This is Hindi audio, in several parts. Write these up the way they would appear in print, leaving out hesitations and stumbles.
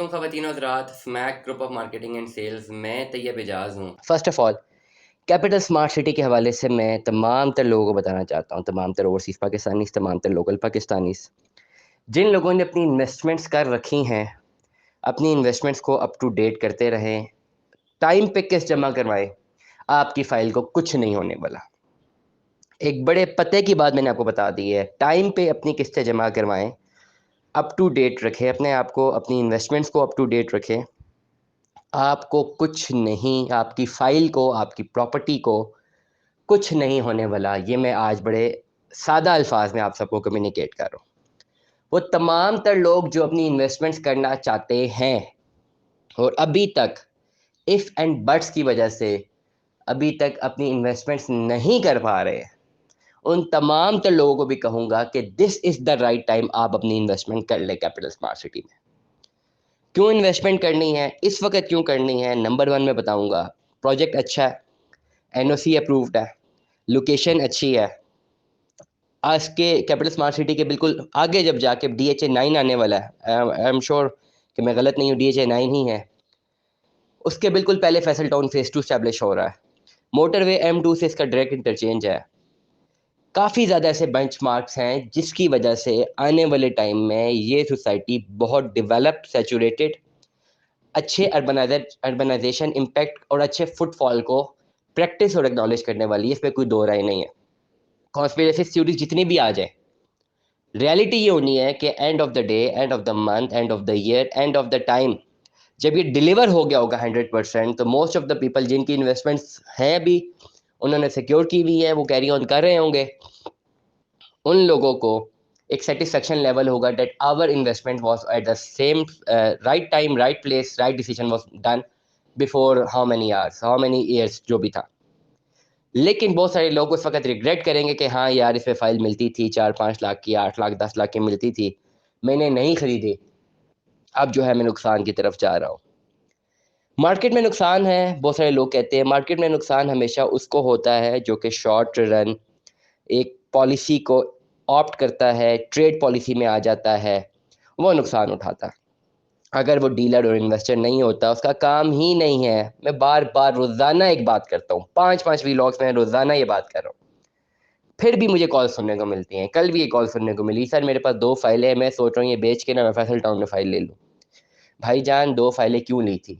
वालेकुम ख़वातीन और हज़रात, Smack group of marketing and sales मैं तैयब एजाज़ हूँ। First of all capital smart city के हवाले से मैं तमाम तर लोगों को बताना चाहता हूँ, तमाम तर ओवरसीज़ पाकिस्तानीज़, तमाम तर लोकल पाकिस्तानीज़, जिन लोगों ने अपनी इन्वेस्टमेंट्स कर रखी हैं, अपनी इन्वेस्टमेंट्स को अप टू डेट करते रहें, टाइम पे किस्त जमा करवाएँ, आपकी फ़ाइल को कुछ नहीं होने वाला। एक बड़े पते की बात मैंने आपको बता दी है, टाइम पे अपनी किस्तें जमा करवाएँ, अप टू डेट रखें अपने आप को, अपनी इन्वेस्टमेंट्स को अप टू डेट रखें। आपको कुछ नहीं, आपकी फ़ाइल को, आपकी प्रॉपर्टी को कुछ नहीं होने वाला। ये मैं आज बड़े सादा अल्फाज में आप सबको कम्युनिकेट कर रहा हूँ। वो तमाम तर लोग जो अपनी इन्वेस्टमेंट्स करना चाहते हैं और अभी तक इफ़ एंड बट्स की वजह से अभी तक अपनी इन्वेस्टमेंट्स नहीं कर पा रहे, उन तमाम तर लोगों को भी कहूँगा कि this is the right time, आप अपनी इन्वेस्टमेंट कर लें कैपिटल स्मार्ट सिटी में। क्यों इन्वेस्टमेंट करनी है, इस वक्त क्यों करनी है, नंबर वन मैं बताऊँगा। प्रोजेक्ट अच्छा है, एनओसी अप्रूव्ड है, लोकेशन अच्छी है। आज के कैपिटल स्मार्ट सिटी के बिल्कुल आगे जब जाके डीएचए 9 आने वाला है, आई एम श्योर कि मैं गलत नहीं हूँ, डीएचए 9 ही है। उसके बिल्कुल पहले फैसल टाउन फेज़ 2 एस्टैब्लिश हो रहा है। मोटरवे M2 से इसका डायरेक्ट इंटरचेंज है। काफ़ी ज़्यादा ऐसे बेंचमार्क्स हैं जिसकी वजह से आने वाले टाइम में ये सोसाइटी बहुत डेवलप्ड, सैचुरेटेड, अच्छे अर्बनाइजेशन इम्पैक्ट और अच्छे फुटफॉल को प्रैक्टिस और एक्नॉलेज करने वाली है, इसमें कोई दो राय नहीं है। कॉन्स्पिरेसी थ्योरीज जितनी भी आ जाए, रियलिटी ये होनी है कि end of the day, end of the month, end of the year, end of the time, जब ये डिलीवर हो गया होगा 100%, तो मोस्ट ऑफ द पीपल जिनकी इन्वेस्टमेंट्स हैं भी, उन्होंने सिक्योर की हुई है, वो कैरी ऑन कर रहे होंगे, उन लोगों को एक सेटिस्फेक्शन लेवल होगा that our investment was at the same right time, right place, right decision was done before how many hours, how many years जो भी था। लेकिन बहुत सारे लोग उस वक़्त रिग्रेट करेंगे कि हाँ यार, इसमें फ़ाइल मिलती थी 4-5 लाख की, 8 लाख, 10 लाख की मिलती थी, मैंने नहीं खरीदी, अब जो है मैं नुकसान की तरफ जा रहा हूँ। मार्केट में नुकसान है, बहुत सारे लोग कहते हैं मार्केट में नुकसान हमेशा उसको होता है जो कि शॉर्ट रन एक पॉलिसी को ऑप्ट करता है, ट्रेड पॉलिसी में आ जाता है, वो नुकसान उठाता है। अगर वो डीलर और इन्वेस्टर नहीं होता, उसका काम ही नहीं है, मैं बार-बार रोज़ाना एक बात करता हूँ, 5-5 व्लॉग्स में रोज़ाना ये बात कर रहा हूँ। फिर भी मुझे कॉल सुनने को मिलती हैं। कल भी एक कॉल सुनने को मिली, सर मेरे पास 2 फाइलें हैं, मैं सोच रहा हूँ ये बेच के ना मैं फैसल टाउन में फाइल ले लूँ। भाईजान 2 फाइलें क्यों ली थी?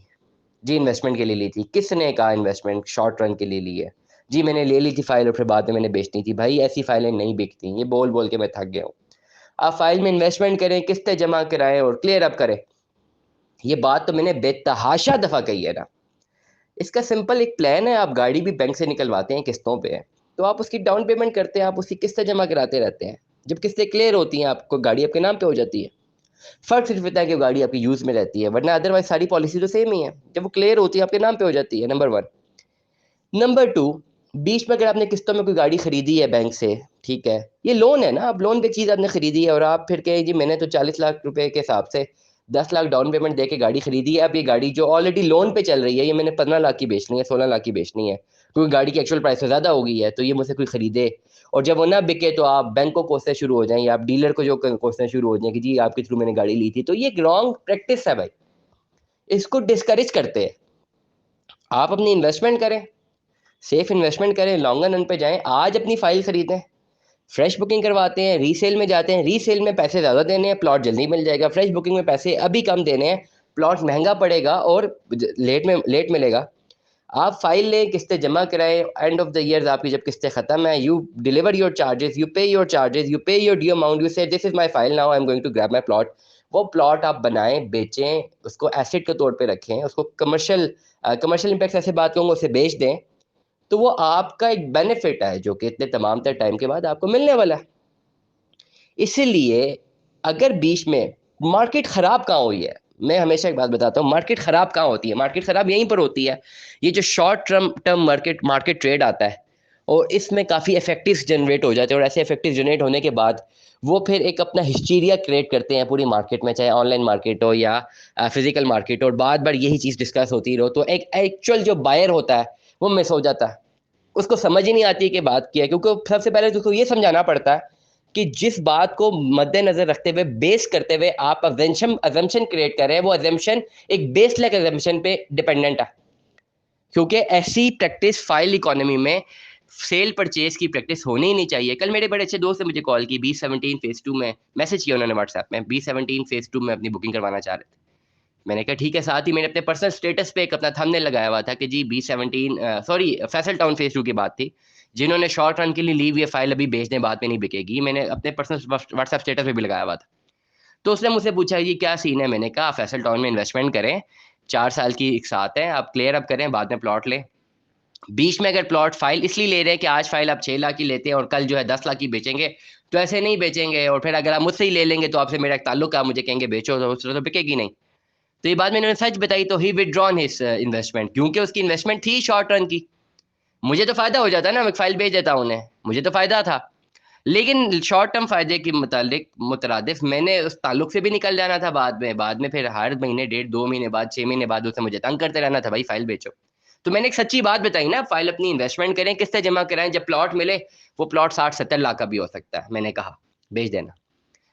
जी इन्वेस्टमेंट के लिए ली थी। किसने कहा इन्वेस्टमेंट शॉर्ट रन के लिए ली है? जी मैंने ले ली थी फाइल और फिर बाद में मैंने बेचनी थी। भाई ऐसी फाइलें नहीं बिकती, ये बोल-बोल के मैं थक गया हूँ। आप फाइल में इन्वेस्टमेंट करें, किस्तें जमा कराएँ और क्लियर अप करें। ये बात तो मैंने बेतहाशा दफ़ा कही है ना। इसका सिंपल एक प्लान है, आप गाड़ी भी बैंक से निकलवाते हैं किस्तों पे, तो आप उसकी डाउन पेमेंट करते हैं, आप उसकी किस्तें जमा कराते रहते हैं। जब किस्तें क्लियर होती हैं, आपको गाड़ी आपके नाम पे हो जाती है। फ़र्क सिर्फ़ इतना है कि गाड़ी आपकी यूज़ में रहती है, वरना अदरवाइज़ सारी पॉलिसी तो सेम ही है। जब वो क्लियर होती है, आपके नाम पे हो जाती है, नंबर 1। नंबर 2, बीच में अगर आपने किस्तों में कोई गाड़ी खरीदी है बैंक से, ठीक है? ये लोन है ना, अब लोन पे चीज़ आपने खरीदी है और आप फिर कहें जी मैंने तो 40 लाख रुपए के हिसाब से 10 लाख डाउन पेमेंट दे के गाड़ी खरीदी है, अब ये गाड़ी जो ऑलरेडी लोन पे चल रही है, ये मैंने 15 लाख की बेचनी है, 16 लाख की बेचनी है, क्योंकि गाड़ी की एक्चुअल प्राइस तो ज़्यादा हो गई है, तो ये मुझसे कोई खरीदे और जब वो ना बिके तो आप बैंक को कोसने शुरू हो जाएँ या आप डीलर को जो क कोसने शुरू हो जाएँ कि जी आपके थ्रू मैंने गाड़ी ली थी, तो ये एक रॉन्ग प्रैक्टिस है भाई, इसको डिस्करेज करते हैं। आप अपनी इन्वेस्टमेंट करें, सेफ इन्वेस्टमेंट करें, लॉन्गर रन पे जाएँ, आज अपनी फाइल खरीदें, फ्रेश बुकिंग करवाते हैं, रीसेल में जाते हैं, रीसेल में पैसे ज़्यादा देने हैं, प्लॉट जल्दी मिल जाएगा, फ्रेश बुकिंग में पैसे अभी कम देने हैं, प्लॉट महँगा पड़ेगा और लेट मिलेगा। आप फाइल लें, किस्तें जमा कराएँ, एंड ऑफ द ईयर आपकी जब किस्तें खत्म हैं, you deliver your charges, you pay your charges, you pay your due amount, you say this is my file now I am going to grab my plot. वो प्लॉट आप बनाएँ, बेचें, उसको एसेट के तौर पे रखें, उसको कमर्शियल इम्पैक्ट से ऐसे बात कहूँगा, उसे बेच दें, तो वो आपका एक बेनिफिट है जो कि इतने तमाम तर टाइम के बाद आपको मिलने वाला है। इसीलिए अगर बीच में मार्केट खराब कहाँ हुई है, मैं हमेशा एक बात बताता हूँ, मार्केट खराब कहाँ होती है? मार्केट खराब यहीं पर होती है। ये जो short term term market trade आता है और इसमें काफ़ी इफेक्टिव्स जनरेट हो जाते हैं और ऐसे इफेक्टिव जनरेट होने के बाद वो फिर एक अपना हिस्टीरिया क्रिएट करते हैं पूरी मार्केट में, चाहे ऑनलाइन मार्केट हो या फिजिकल मार्केट हो, और बार-बार यही चीज़ डिस्कस होती रहो, तो एक एक्चुअल जो बायर होता है, वो मिस हो जाता है। उसको समझ ही नहीं आती कि बात क्या है, क्योंकि सबसे पहले तो उसको ये समझाना पड़ता है कि जिस बात को मद्देनजर रखते हुए, बेस करते हुए आप अजम्पशन क्रिएट कर रहे हैं, वो अजम्पशन एक बेसलेस अजम्पशन पे डिपेंडेंट है। क्योंकि ऐसी प्रैक्टिस फाइल इकोनॉमी में सेल परचेज की प्रैक्टिस होनी ही नहीं चाहिए। कल मेरे बड़े अच्छे दोस्त ने मुझे कॉल की, B17 फेज 2 में मैसेज किया उन्होंने व्हाट्सएप में, B17 फेज 2 में अपनी बुकिंग करवाना चाह रहे थे। मैंने कहा ठीक है। साथ ही मैंने अपने पर्सनल स्टेटस पे एक अपना थंबनेल लगाया हुआ था कि जी B17 sorry Faisal town phase 2 की बात थी, जिन्होंने शॉर्ट रन के लिए ली हुई फाइल अभी बेचने बाद में नहीं बिकेगी, मैंने अपने पर्सनल व्हाट्सएप स्टेटस पे भी लगाया हुआ था। तो उसने मुझसे पूछा जी क्या सीन है, मैंने कहा फैसल टाउन में इन्वेस्टमेंट करें, 4 साल की एक साथ है, आप क्लियर अप करें, बाद में प्लॉट लें। बीच में अगर प्लॉट फाइल इसलिए ले रहे हैं कि आज फाइल आप 6 लाख की लेते हैं और कल जो है 10 लाख की बेचेंगे, तो ऐसे नहीं बेचेंगे। और फिर अगर आप मुझसे ही ले लेंगे तो आपसे मेरा एक ताल्लुक है, मुझे कहेंगे बेचो, तो उससे तो बिकेगी नहीं। तो ये बात मैंने सच बताई, तो ही विड्रॉन हिज इन्वेस्टमेंट, क्योंकि उसकी इन्वेस्टमेंट थी शॉर्ट रन की। मुझे तो फायदा हो जाता ना, मैं फाइल बेच देता हूँ उन्हें, मुझे तो फायदा था। लेकिन शॉर्ट टर्म फायदे के मुतालिक मैंने उस ताल्लुक से भी निकल जाना था बाद में फिर हर महीने, 1.5-2 महीने बाद, 6 महीने बाद उससे मुझे तंग करते रहना था, भाई फाइल बेचो। तो मैंने एक सच्ची बात बताई ना, फाइल अपनी इन्वेस्टमेंट करें, किस्तें जमा कराएं, जब प्लॉट मिले वो प्लॉट 60-70 लाख का भी हो सकता है, मैंने कहा बेच देना।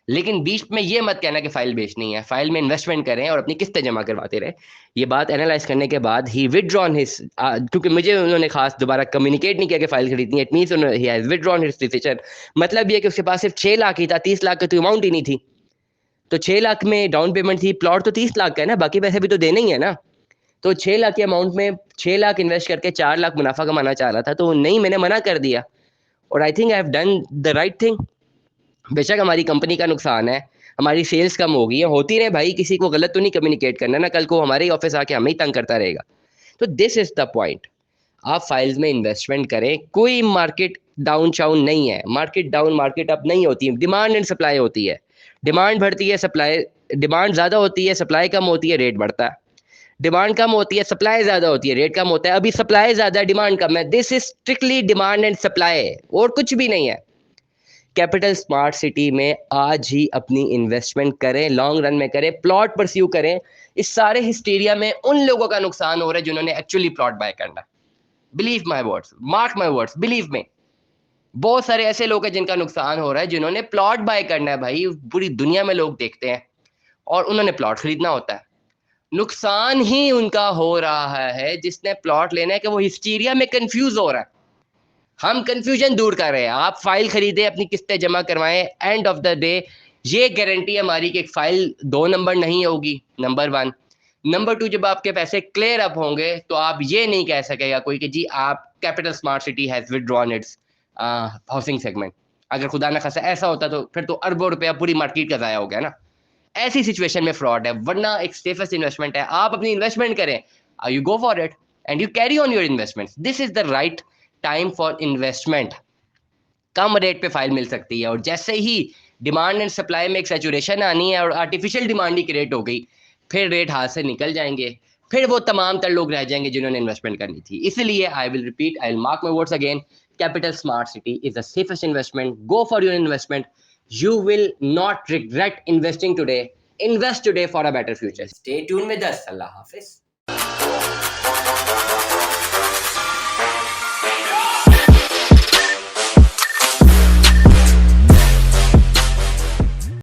लेकिन बीच में ये मत कहना कि फाइल बेचनी है, फाइल में इन्वेस्टमेंट करें और अपनी किस्तें जमा करवाते रहे। ये बात एनालाइज करने के बाद ही विड्रॉन हिज, क्योंकि मुझे उन्होंने खास दोबारा कम्युनिकेट नहीं किया कि फाइल खरीदनी है, it means he has withdrawn his decision. मतलब ये कि उसके पास सिर्फ 6 लाख ही था, 30 लाख की तो अमाउंट ही नहीं थी। तो 6 लाख में डाउन पेमेंट थी, प्लॉट तो 30 लाख का है ना, बाकी पैसे भी तो देने ही है ना। तो 6 लाख के अमाउंट में 6 लाख इन्वेस्ट करके 4 लाख मुनाफा कमाना चाह रहा था, तो नहीं, मैंने मना कर दिया। और I think I have done the right thing. बेशक हमारी कंपनी का नुकसान है, हमारी सेल्स कम हो गई है, होती रहे भाई, किसी को गलत तो नहीं कम्युनिकेट करना ना, कल को हमारे ही ऑफिस आके हमें ही तंग करता रहेगा। तो दिस इज द पॉइंट, आप फाइल्स में इन्वेस्टमेंट करें, कोई मार्केट डाउन शाउन नहीं है, मार्केट डाउन मार्केट अप नहीं होती, डिमांड एंड सप्लाई होती है। डिमांड बढ़ती है, सप्लाई, डिमांड ज़्यादा होती है, सप्लाई कम होती है, रेट बढ़ता है। डिमांड कम होती है, सप्लाई ज़्यादा होती है, रेट कम होता है। अभी सप्लाई ज़्यादा है, डिमांड कम है, this is strictly demand and supply, और कुछ भी नहीं है। कैपिटल स्मार्ट सिटी में आज ही अपनी इन्वेस्टमेंट करें, लॉन्ग रन में करें, प्लॉट परस्यू करें। इस सारे हिस्टीरिया में उन लोगों का नुकसान हो रहा है जिन्होंने एक्चुअली प्लॉट बाय करना। Believe my words, mark my words, believe में बहुत सारे ऐसे लोग हैं जिनका नुकसान हो रहा है, जिन्होंने प्लॉट बाय करना है। भाई पूरी दुनिया में लोग देखते हैं और उन्होंने प्लॉट खरीदना होता है। नुकसान ही उनका हो रहा है जिसने प्लॉट लेना है, कि वो हिस्टीरिया में कंफ्यूज हो रहा है। हम कंफ्यूजन दूर कर रहे हैं, आप फाइल खरीदें, अपनी किस्तें जमा करवाएं, एंड ऑफ द डे ये गारंटी है हमारी कि एक फाइल 2 नंबर नहीं होगी, नंबर 1। नंबर 2, जब आपके पैसे क्लियर अप होंगे तो आप ये नहीं कह सकेगा कोई कि जी आप capital smart city has withdrawn it's housing segment. अगर खुदा ना खासा ऐसा होता तो फिर तो अरबों रुपया पूरी मार्केट का ज़ाया हो गया ना। ऐसी सिचुएशन में फ्रॉड है, वरना एक सेफेस्ट इन्वेस्टमेंट है, आप अपनी इन्वेस्टमेंट करें, you go for it and you carry on your investment. This is the right time for investment. Come rate पे फाइल मिल सकती है, और जैसे ही डिमांड एंड सप्लाई में एक सैचुरेशन आनी है और आर्टिफिशियल डिमांड ही क्रिएट हो गई, फिर रेट हाथ से निकल जाएंगे, फिर वो तमाम तर लोग रह जाएंगे जिन्होंने इन्वेस्टमेंट करनी थी। इसलिए I will repeat, I will mark my words again, capital smart city is the safest investment, go for your investment, you will not regret investing today, invest today for a better future. Stay tune with us, Allah Hafiz.